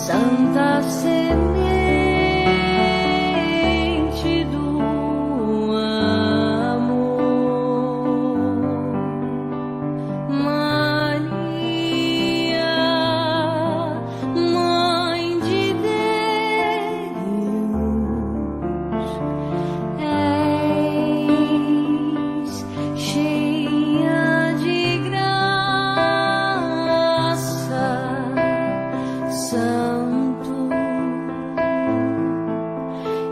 Santa semente do amor, Maria, Mãe de Deus, és cheia de graça, Santo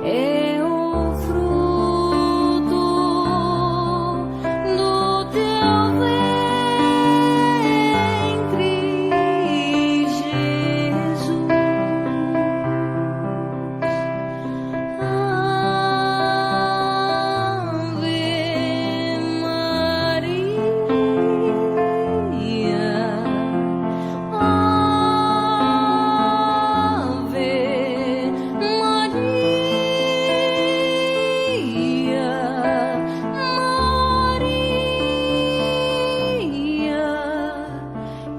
é o fruto do teu ventre, Jesus. Ave Maria,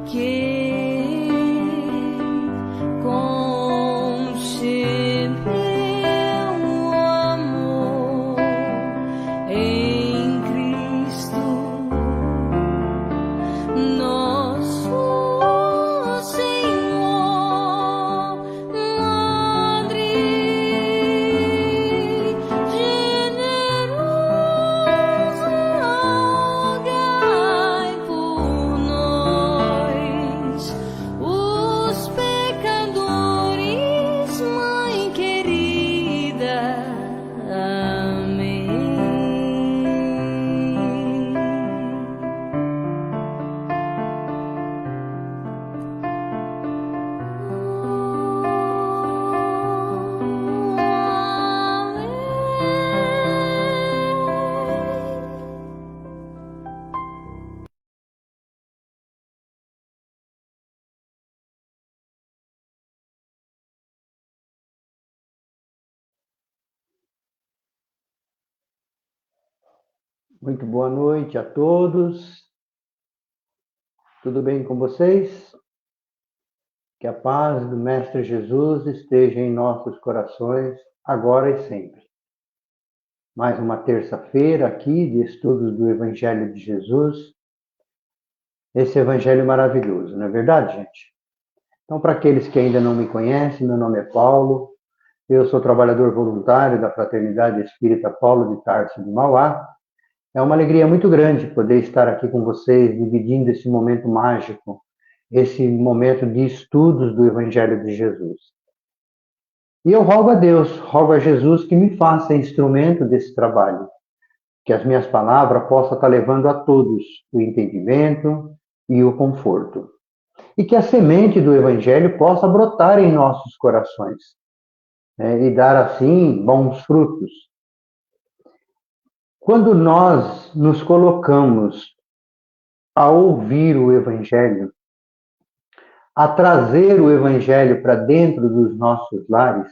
que concebeu o amor em Cristo nosso Senhor, Madre generosa, rogai por nós, os pecadores, Mãe querida. Amém. Muito boa noite a todos. Tudo bem com vocês? Que a paz do Mestre Jesus esteja em nossos corações, agora e sempre. Mais uma terça-feira aqui de estudos do Evangelho de Jesus. Esse Evangelho maravilhoso, não é verdade, gente? Então, para aqueles que ainda não me conhecem, meu nome é Paulo. Eu sou trabalhador voluntário da Fraternidade Espírita Paulo de Tarso de Mauá. É uma alegria muito grande poder estar aqui com vocês, dividindo esse momento mágico, esse momento de estudos do Evangelho de Jesus. E eu rogo a Deus, rogo a Jesus que me faça instrumento desse trabalho, que as minhas palavras possam estar levando a todos o entendimento e o conforto. E que a semente do Evangelho possa brotar em nossos corações, e dar assim bons frutos. Quando nós nos colocamos a ouvir o Evangelho, a trazer o Evangelho para dentro dos nossos lares,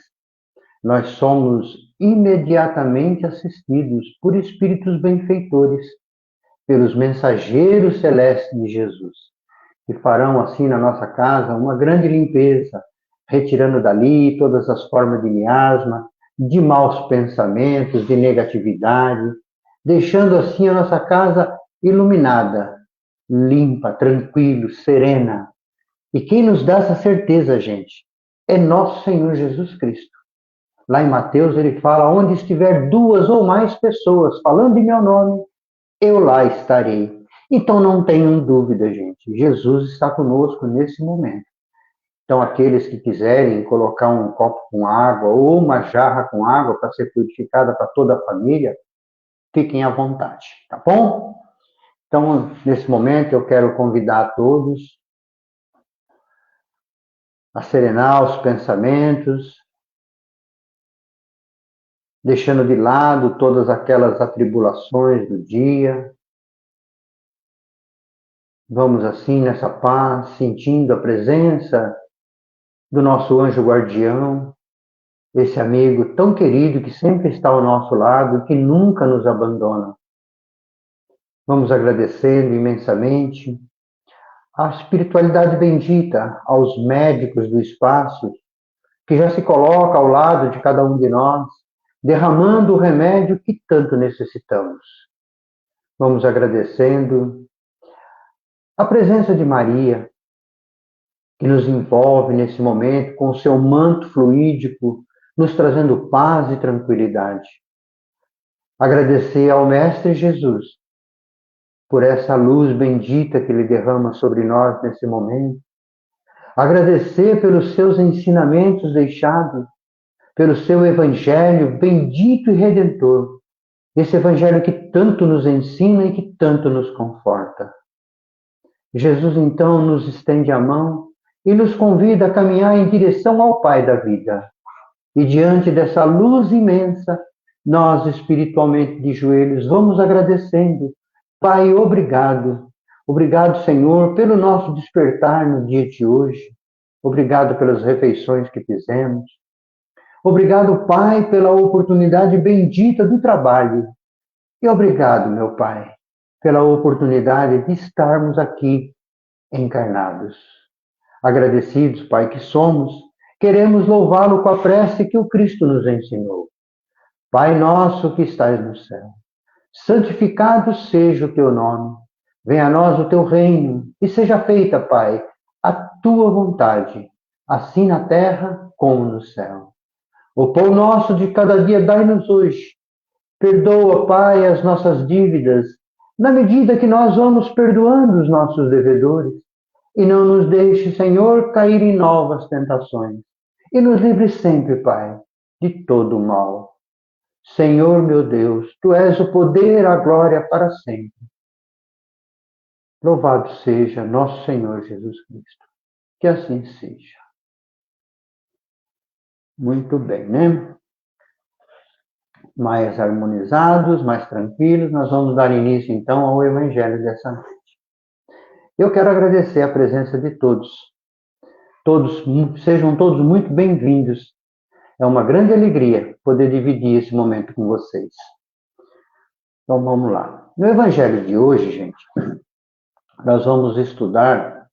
nós somos imediatamente assistidos por espíritos benfeitores, pelos mensageiros celestes de Jesus, que farão assim na nossa casa uma grande limpeza, retirando dali todas as formas de miasma, de maus pensamentos, de negatividade, deixando assim a nossa casa iluminada, limpa, tranquila, serena. E quem nos dá essa certeza, gente, é nosso Senhor Jesus Cristo. Lá em Mateus ele fala, onde estiver 2 ou mais pessoas falando em meu nome, eu lá estarei. Então não tenham dúvida, gente, Jesus está conosco nesse momento. Então aqueles que quiserem colocar um copo com água ou uma jarra com água para ser purificada para toda a família, fiquem à vontade, tá bom? Então, nesse momento, eu quero convidar a todos a serenar os pensamentos, deixando de lado todas aquelas atribulações do dia. Vamos assim, nessa paz, sentindo a presença do nosso anjo guardião, esse amigo tão querido que sempre está ao nosso lado e que nunca nos abandona. Vamos agradecendo imensamente à espiritualidade bendita, aos médicos do espaço que já se coloca ao lado de cada um de nós, derramando o remédio que tanto necessitamos. Vamos agradecendo a presença de Maria, que nos envolve nesse momento com o seu manto fluídico, nos trazendo paz e tranquilidade. Agradecer ao Mestre Jesus por essa luz bendita que ele derrama sobre nós nesse momento. Agradecer pelos seus ensinamentos deixados, pelo seu evangelho bendito e redentor. Esse evangelho que tanto nos ensina e que tanto nos conforta. Jesus então nos estende a mão e nos convida a caminhar em direção ao Pai da vida. E diante dessa luz imensa, nós espiritualmente de joelhos vamos agradecendo. Pai, obrigado. Obrigado, Senhor, pelo nosso despertar no dia de hoje. Obrigado pelas refeições que fizemos. Obrigado, Pai, pela oportunidade bendita do trabalho. E obrigado, meu Pai, pela oportunidade de estarmos aqui encarnados. Agradecidos, Pai, que somos, queremos louvá-lo com a prece que o Cristo nos ensinou. Pai nosso que estás no céu, santificado seja o teu nome. Venha a nós o teu reino e seja feita, Pai, a tua vontade, assim na terra como no céu. O pão nosso de cada dia dai-nos hoje. Perdoa, Pai, as nossas dívidas, na medida que nós vamos perdoando os nossos devedores. E não nos deixe, Senhor, cair em novas tentações. E nos livre sempre, Pai, de todo o mal. Senhor, meu Deus, Tu és o poder, a glória para sempre. Louvado seja nosso Senhor Jesus Cristo. Que assim seja. Muito bem, né? Mais harmonizados, mais tranquilos, nós vamos dar início, então, ao Evangelho dessa noite. Eu quero agradecer a presença de todos. Sejam todos muito bem-vindos. É uma grande alegria poder dividir esse momento com vocês. Então, vamos lá. No Evangelho de hoje, gente, nós vamos estudar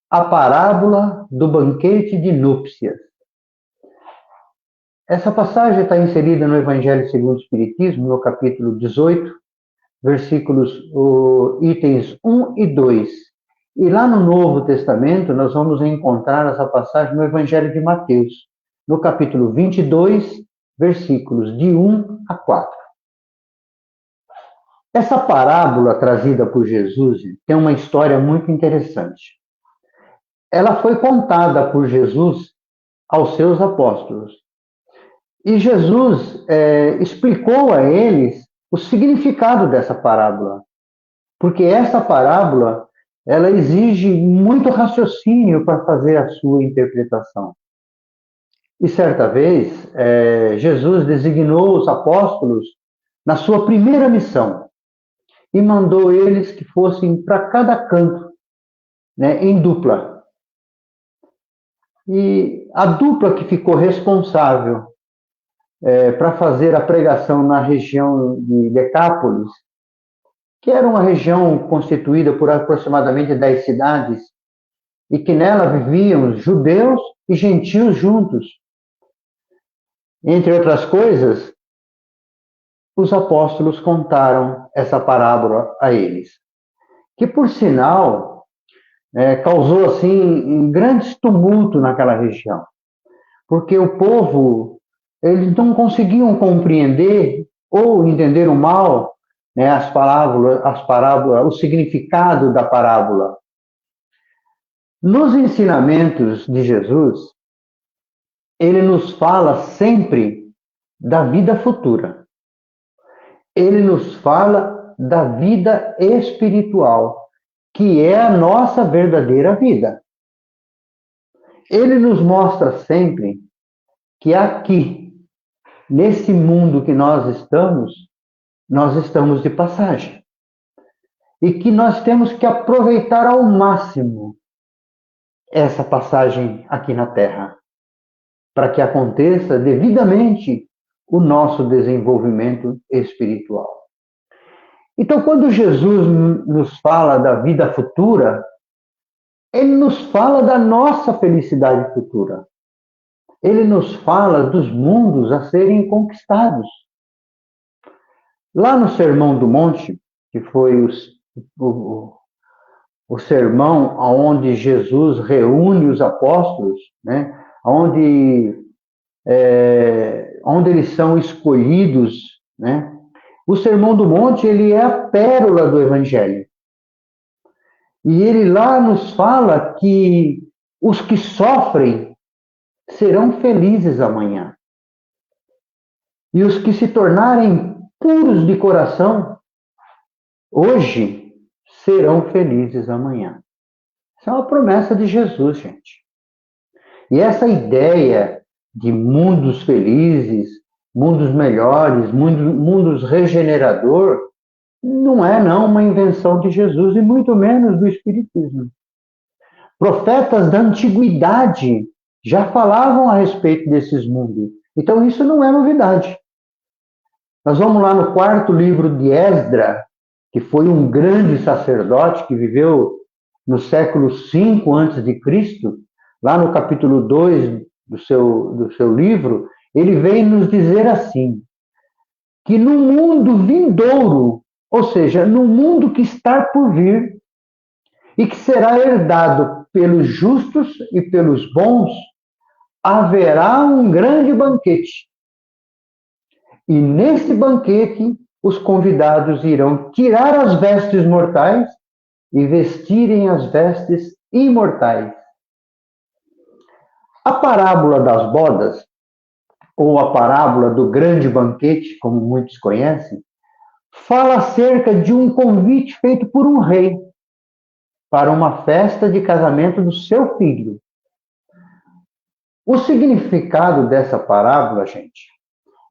a parábola do banquete de núpcias. Essa passagem está inserida no Evangelho segundo o Espiritismo, no capítulo 18, itens 1 e 2. E lá no Novo Testamento, nós vamos encontrar essa passagem no Evangelho de Mateus, no capítulo 22, versículos de 1 a 4. Essa parábola trazida por Jesus tem uma história muito interessante. Ela foi contada por Jesus aos seus apóstolos. E Jesus explicou a eles o significado dessa parábola. Porque essa parábola, ela exige muito raciocínio para fazer a sua interpretação. E certa vez, Jesus designou os apóstolos na sua primeira missão e mandou eles que fossem para cada canto, né, em dupla. E a dupla que ficou responsável para fazer a pregação na região de Decápolis, que era uma região constituída por aproximadamente 10 cidades, e que nela viviam judeus e gentios juntos. Entre outras coisas, os apóstolos contaram essa parábola a eles, que, por sinal, causou assim um grande tumulto naquela região, porque o povo, eles não conseguiam compreender ou entenderam mal, né, as parábolas, o significado da parábola. Nos ensinamentos de Jesus, ele nos fala sempre da vida futura. Ele nos fala da vida espiritual, que é a nossa verdadeira vida. Ele nos mostra sempre que aqui, nesse mundo que nós estamos de passagem. E que nós temos que aproveitar ao máximo essa passagem aqui na Terra, para que aconteça devidamente o nosso desenvolvimento espiritual. Então, quando Jesus nos fala da vida futura, ele nos fala da nossa felicidade futura. ele nos fala dos mundos a serem conquistados. Lá no Sermão do Monte, que foi o sermão onde Jesus reúne os apóstolos, né? Onde eles são escolhidos, né? O Sermão do Monte, ele é a pérola do Evangelho. E ele lá nos fala que os que sofrem serão felizes amanhã. E os que se tornarem puros de coração, hoje, serão felizes amanhã. Isso é uma promessa de Jesus, gente. E essa ideia de mundos felizes, mundos melhores, mundos regenerador, não é uma invenção de Jesus e muito menos do Espiritismo. Profetas da antiguidade já falavam a respeito desses mundos. Então isso não é novidade. Nós vamos lá no 4º livro de Esdra, que foi um grande sacerdote que viveu no século V a.C., lá no capítulo 2 do seu livro, ele vem nos dizer assim, que no mundo vindouro, ou seja, no mundo que está por vir, e que será herdado pelos justos e pelos bons, haverá um grande banquete. E nesse banquete, os convidados irão tirar as vestes mortais e vestirem as vestes imortais. A parábola das bodas, ou a parábola do grande banquete, como muitos conhecem, fala acerca de um convite feito por um rei para uma festa de casamento do seu filho. O significado dessa parábola, gente,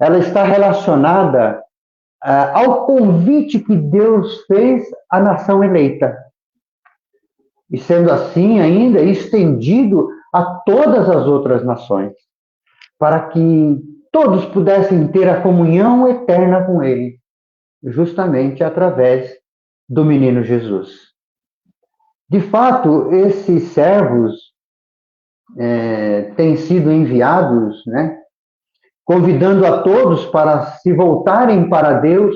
ela está relacionada ao convite que Deus fez à nação eleita. E sendo assim, ainda estendido a todas as outras nações, para que todos pudessem ter a comunhão eterna com Ele, justamente através do menino Jesus. De fato, esses servos têm sido enviados, né, convidando a todos para se voltarem para Deus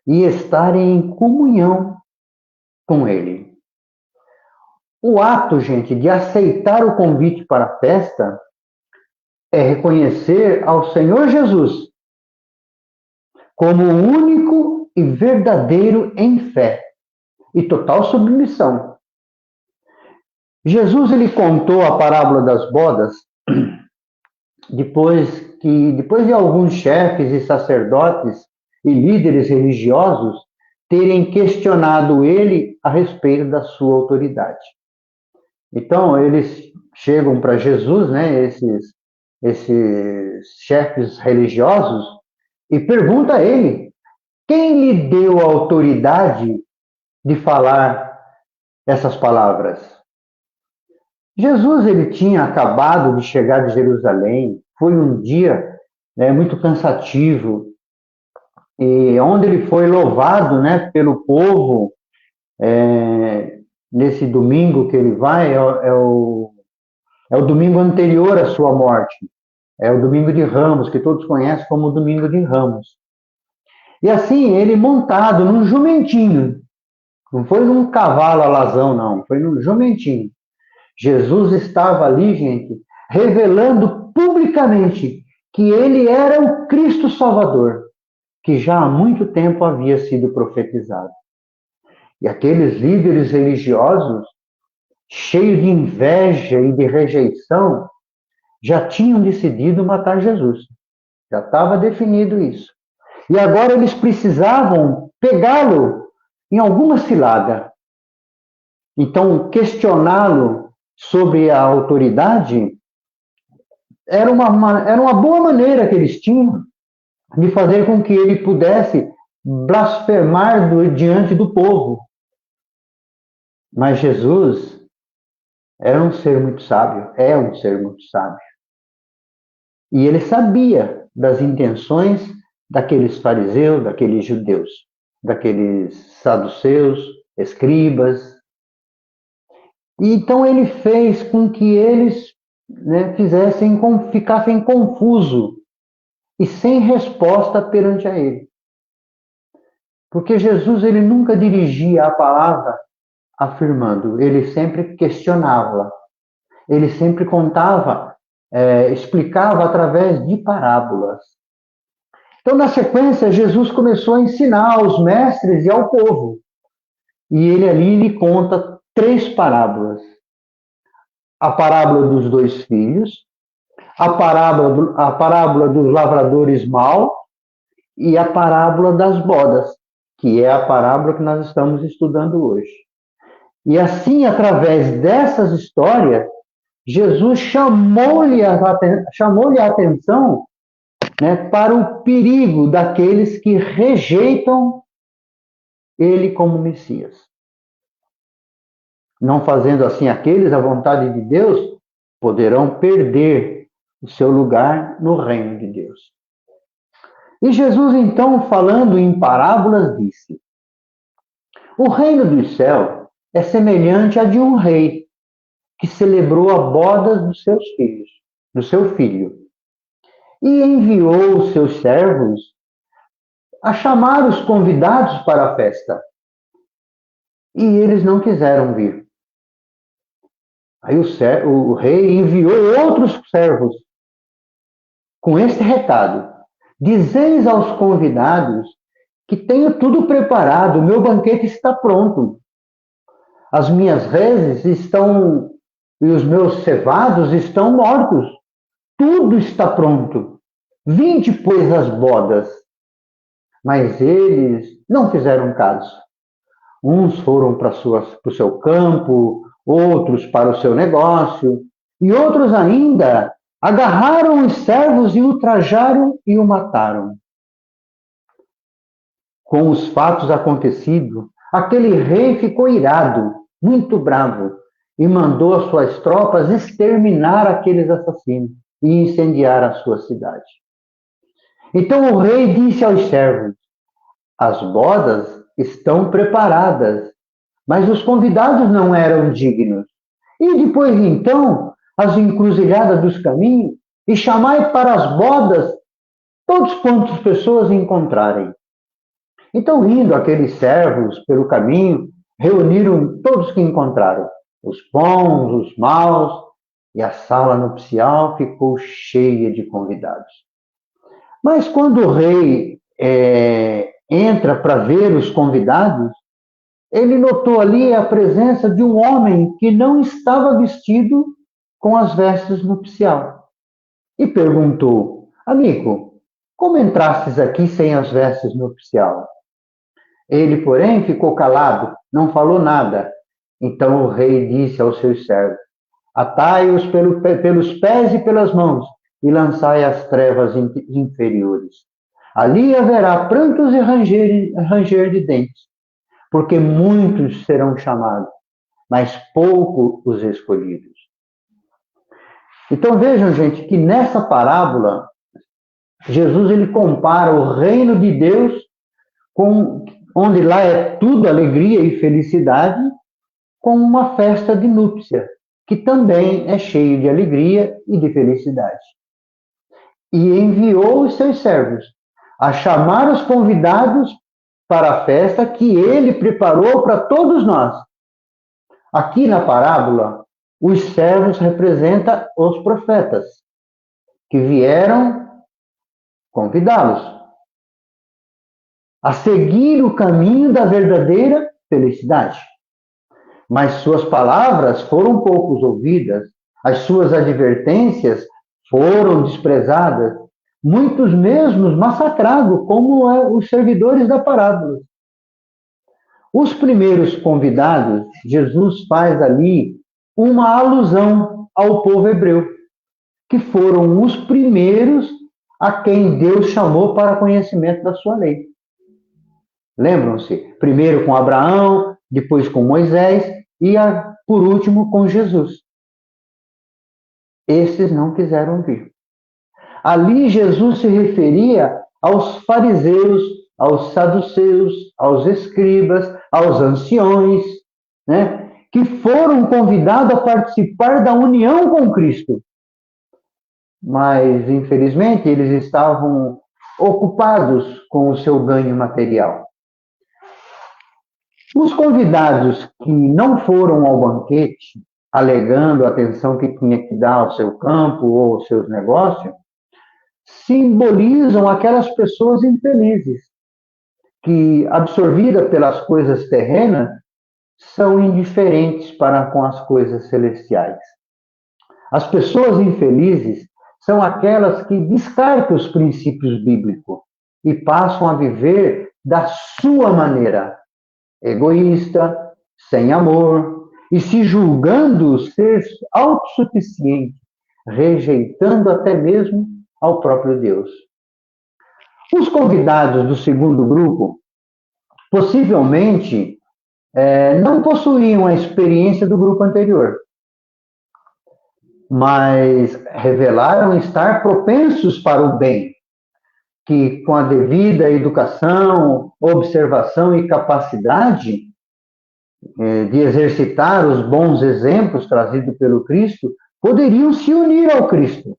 e estarem em comunhão com Ele. O ato, gente, de aceitar o convite para a festa é reconhecer ao Senhor Jesus como o único e verdadeiro em fé e total submissão. Jesus, ele contou a parábola das bodas depois de alguns chefes e sacerdotes e líderes religiosos terem questionado ele a respeito da sua autoridade. Então, eles chegam para Jesus, né, esses chefes religiosos, e perguntam a ele, quem lhe deu a autoridade de falar essas palavras? Jesus, ele tinha acabado de chegar de Jerusalém, foi um dia, né, muito cansativo, e onde ele foi louvado, né, pelo povo, nesse domingo que ele vai, é o domingo anterior à sua morte, é o domingo de Ramos, que todos conhecem como o domingo de Ramos. E assim, ele montado num jumentinho, não foi num cavalo alazão, não, foi num jumentinho. Jesus estava ali, gente, revelando publicamente que ele era o Cristo Salvador, que já há muito tempo havia sido profetizado. E aqueles líderes religiosos, cheios de inveja e de rejeição, já tinham decidido matar Jesus. Já estava definido isso. E agora eles precisavam pegá-lo em alguma cilada. Então, questioná-lo sobre a autoridade era uma boa maneira que eles tinham de fazer com que ele pudesse blasfemar diante do povo. Mas Jesus era um ser muito sábio, é um ser muito sábio. E ele sabia das intenções daqueles fariseus, daqueles judeus, daqueles saduceus, escribas. E então ele fez com que eles né, ficassem confusos e sem resposta perante a ele. Porque Jesus ele nunca dirigia a palavra afirmando, ele sempre questionava, ele sempre contava, explicava através de parábolas. Então, na sequência, Jesus começou a ensinar aos mestres e ao povo. E ele ali lhe conta 3 parábolas. A parábola dos 2 filhos, a parábola dos lavradores maus e a parábola das bodas, que é a parábola que nós estamos estudando hoje. E assim, através dessas histórias, Jesus chamou-lhe a atenção, né, para o perigo daqueles que rejeitam ele como Messias. Não fazendo assim aqueles, a vontade de Deus, poderão perder o seu lugar no reino de Deus. E Jesus, então, falando em parábolas, disse: o reino dos céus é semelhante a de um rei que celebrou a boda dos seus filhos, do seu filho, e enviou os seus servos a chamar os convidados para a festa. E eles não quiseram vir. Aí o rei enviou outros servos com este recado: dizeis aos convidados que tenho tudo preparado, o meu banquete está pronto. As minhas reses estão e os meus cevados estão mortos. Tudo está pronto. Vinde, pois, as bodas. Mas eles não fizeram caso. Uns foram para o seu campo, outros para o seu negócio, e outros ainda agarraram os servos e ultrajaram e o mataram. Com os fatos acontecidos, aquele rei ficou irado, muito bravo, e mandou as suas tropas exterminar aqueles assassinos e incendiar a sua cidade. Então o rei disse aos servos: as bodas estão preparadas, mas os convidados não eram dignos. E depois então, as encruzilhadas dos caminhos, e chamai para as bodas todos quantas pessoas encontrarem. Então, indo aqueles servos pelo caminho, reuniram todos que encontraram, os bons, os maus, e a sala nupcial ficou cheia de convidados. Mas quando o rei entra para ver os convidados, ele notou ali a presença de um homem que não estava vestido com as vestes nupcial. E perguntou: amigo, como entrastes aqui sem as vestes nupcial? Ele, porém, ficou calado, não falou nada. Então o rei disse aos seus servos: atai-os pelos pés e pelas mãos e lançai às trevas inferiores. Ali haverá prantos e ranger de dentes, porque muitos serão chamados, mas poucos os escolhidos. Então vejam, gente, que nessa parábola, Jesus ele compara o reino de Deus, onde lá é tudo alegria e felicidade, com uma festa de núpcia, que também é cheio de alegria e de felicidade. E enviou os seus servos a chamar os convidados para a festa que ele preparou para todos nós. Aqui na parábola, os servos representam os profetas, que vieram convidá-los a seguir o caminho da verdadeira felicidade. Mas suas palavras foram poucos ouvidas, as suas advertências foram desprezadas, muitos mesmos massacrados, como os servidores da parábola. Os primeiros convidados, Jesus faz ali uma alusão ao povo hebreu, que foram os primeiros a quem Deus chamou para conhecimento da sua lei. Lembram-se? Primeiro com Abraão, depois com Moisés e, por último, com Jesus. Esses não quiseram vir. Ali Jesus se referia aos fariseus, aos saduceus, aos escribas, aos anciões, né, que foram convidados a participar da união com Cristo, mas infelizmente eles estavam ocupados com o seu ganho material. Os convidados que não foram ao banquete, alegando a atenção que tinha que dar ao seu campo ou aos seus negócios, simbolizam aquelas pessoas infelizes que, absorvidas pelas coisas terrenas, são indiferentes para com as coisas celestiais. As pessoas infelizes são aquelas que descartam os princípios bíblicos e passam a viver da sua maneira, egoísta, sem amor, e se julgando ser autossuficiente, rejeitando até mesmo ao próprio Deus. Os convidados do segundo grupo possivelmente não possuíam a experiência do grupo anterior, mas revelaram estar propensos para o bem, que com a devida educação, observação e capacidade de exercitar os bons exemplos trazidos pelo Cristo, poderiam se unir ao Cristo,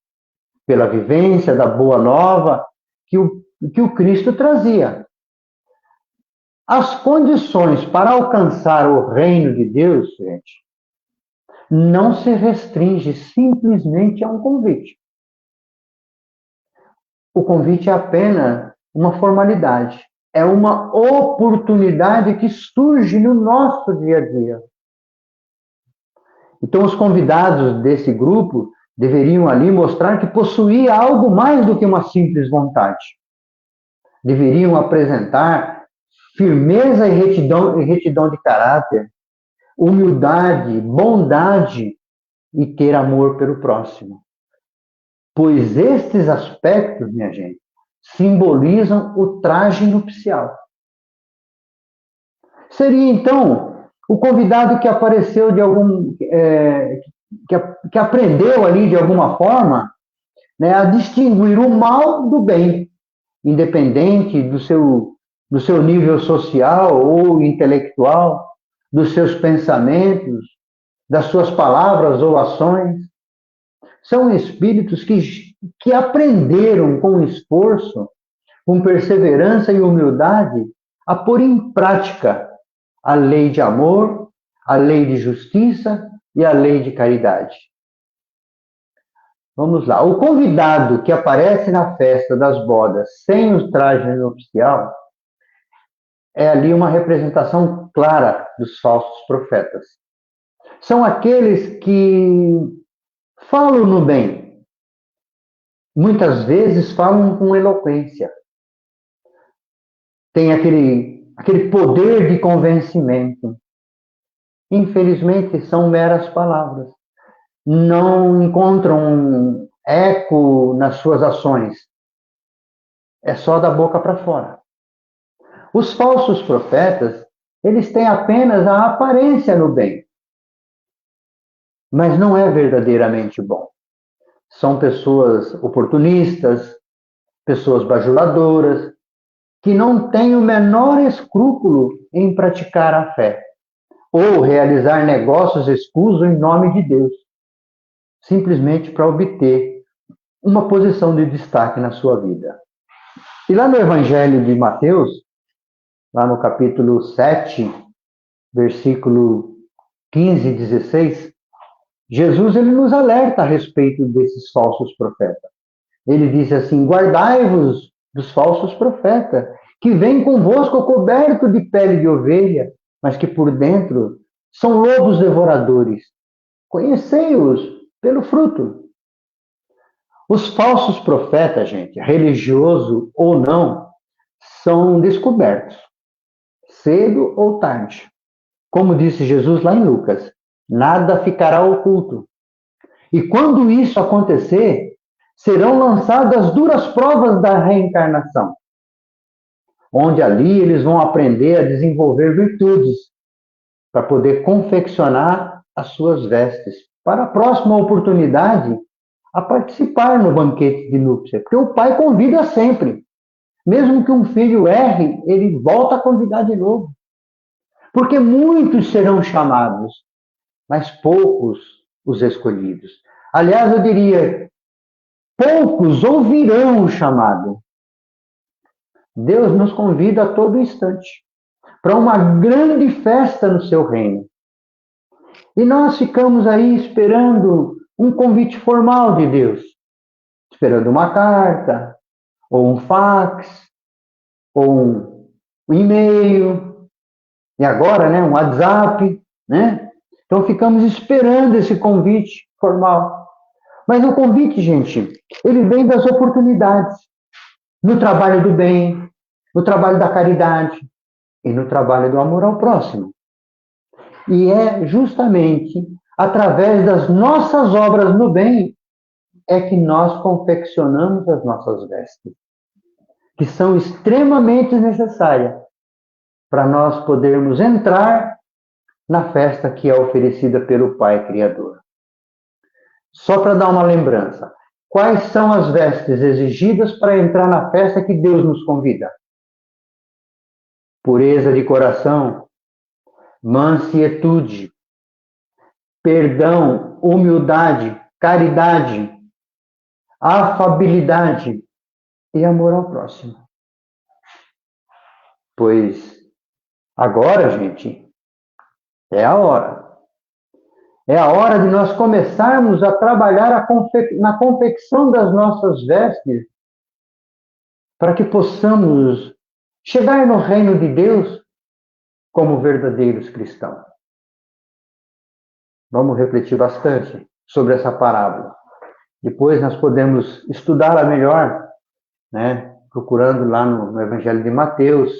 pela vivência da boa nova que o Cristo trazia. As condições para alcançar o reino de Deus, gente, não se restringe simplesmente a um convite. O convite é apenas uma formalidade, é uma oportunidade que surge no nosso dia a dia. Então, os convidados desse grupo deveriam ali mostrar que possuía algo mais do que uma simples vontade. Deveriam apresentar firmeza e retidão de caráter, humildade, bondade e ter amor pelo próximo. Pois estes aspectos, minha gente, simbolizam o traje nupcial. Seria, então, o convidado que apareceu de algum... que aprendeu ali, de alguma forma, né, a distinguir o mal do bem, independente do seu nível social ou intelectual, dos seus pensamentos, das suas palavras ou ações. São espíritos que aprenderam com esforço, com perseverança e humildade, a pôr em prática a lei de amor, a lei de justiça e a lei de caridade. Vamos lá. O convidado que aparece na festa das bodas sem o traje nupcial é ali uma representação clara dos falsos profetas. São aqueles que falam no bem, muitas vezes falam com eloquência, tem aquele poder de convencimento. Infelizmente, são meras palavras. Não encontram eco nas suas ações. É só da boca para fora. Os falsos profetas, eles têm apenas a aparência no bem, mas não é verdadeiramente bom. São pessoas oportunistas, pessoas bajuladoras, que não têm o menor escrúpulo em praticar a fé ou realizar negócios escusos em nome de Deus, simplesmente para obter uma posição de destaque na sua vida. E lá no Evangelho de Mateus, lá no capítulo 7, versículo 15 e 16, Jesus ele nos alerta a respeito desses falsos profetas. Ele diz assim: guardai-vos dos falsos profetas, que vêm convosco coberto de pele de ovelha, mas que por dentro são lobos devoradores. Conhecei-os pelo fruto. Os falsos profetas, gente, religioso ou não, são descobertos, cedo ou tarde. Como disse Jesus lá em Lucas, nada ficará oculto. E quando isso acontecer, serão lançadas as duras provas da reencarnação, onde ali eles vão aprender a desenvolver virtudes para poder confeccionar as suas vestes para a próxima oportunidade a participar no banquete de núpcia, porque o pai convida sempre. Mesmo que um filho erre, ele volta a convidar de novo. Porque muitos serão chamados, mas poucos os escolhidos. Aliás, eu diria poucos ouvirão o chamado. Deus nos convida a todo instante para uma grande festa no seu reino. E nós ficamos aí esperando um convite formal de Deus, esperando uma carta, ou um fax, ou um e-mail, e agora, né, um WhatsApp, né? Então ficamos esperando esse convite formal. Mas o convite, gente, ele vem das oportunidades, no trabalho do bem, no trabalho da caridade e no trabalho do amor ao próximo. E é justamente através das nossas obras no bem é que nós confeccionamos as nossas vestes, que são extremamente necessárias para nós podermos entrar na festa que é oferecida pelo Pai Criador. Só para dar uma lembrança, quais são as vestes exigidas para entrar na festa que Deus nos convida? Pureza de coração, mansietude, perdão, humildade, caridade, afabilidade e amor ao próximo. Pois agora, gente, é a hora. É a hora de nós começarmos a trabalhar na confecção das nossas vestes para que possamos chegar no reino de Deus como verdadeiros cristãos. Vamos refletir bastante sobre essa parábola. Depois nós podemos estudá-la melhor, né? Procurando lá no Evangelho de Mateus,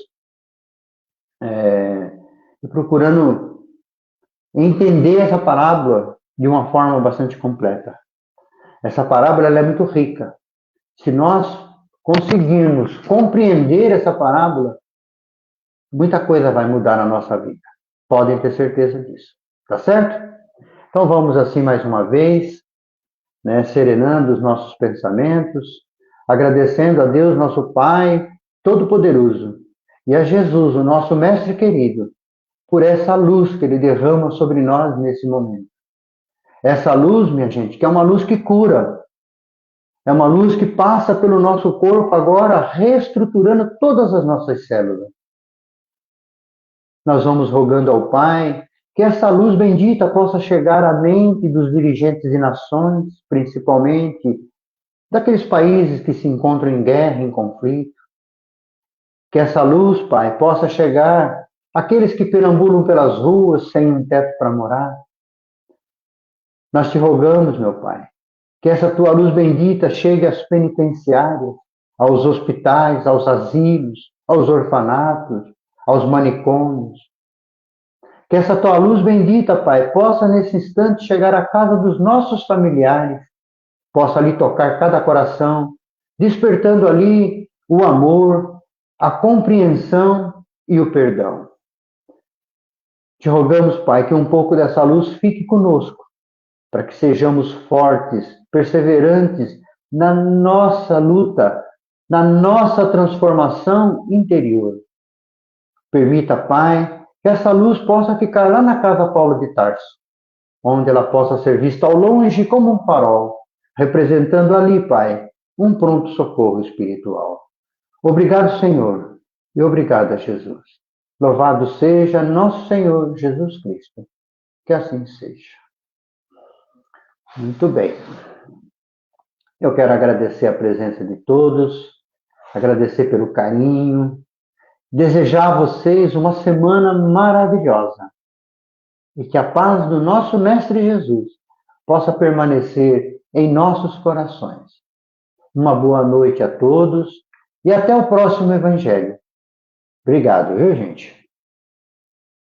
e procurando entender essa parábola de uma forma bastante completa. Essa parábola ela é muito rica. Se nós conseguirmos compreender essa parábola, muita coisa vai mudar na nossa vida. Podem ter certeza disso. Tá certo? Então vamos assim mais uma vez, né, serenando os nossos pensamentos, agradecendo a Deus, nosso Pai Todo-Poderoso, e a Jesus, o nosso Mestre querido, por essa luz que Ele derrama sobre nós nesse momento. Essa luz, minha gente, que é uma luz que cura, é uma luz que passa pelo nosso corpo agora, reestruturando todas as nossas células. Nós vamos rogando ao Pai que essa luz bendita possa chegar à mente dos dirigentes de nações, principalmente daqueles países que se encontram em guerra, em conflito. Que essa luz, Pai, possa chegar àqueles que perambulam pelas ruas sem um teto para morar. Nós te rogamos, meu Pai, que essa tua luz bendita chegue às penitenciárias, aos hospitais, aos asilos, aos orfanatos, aos manicômios. Que essa tua luz bendita, Pai, possa nesse instante chegar à casa dos nossos familiares, possa ali tocar cada coração, despertando ali o amor, a compreensão e o perdão. Te rogamos, Pai, que um pouco dessa luz fique conosco, para que sejamos fortes, perseverantes na nossa luta, na nossa transformação interior. Permita, Pai, que essa luz possa ficar lá na casa Paulo de Tarso, onde ela possa ser vista ao longe como um farol, representando ali, Pai, um pronto socorro espiritual. Obrigado, Senhor, e obrigado a Jesus. Louvado seja nosso Senhor Jesus Cristo. Que assim seja. Muito bem. Eu quero agradecer a presença de todos, agradecer pelo carinho, desejar a vocês uma semana maravilhosa e que a paz do nosso Mestre Jesus possa permanecer em nossos corações. Uma boa noite a todos e até o próximo Evangelho. Obrigado, viu, gente?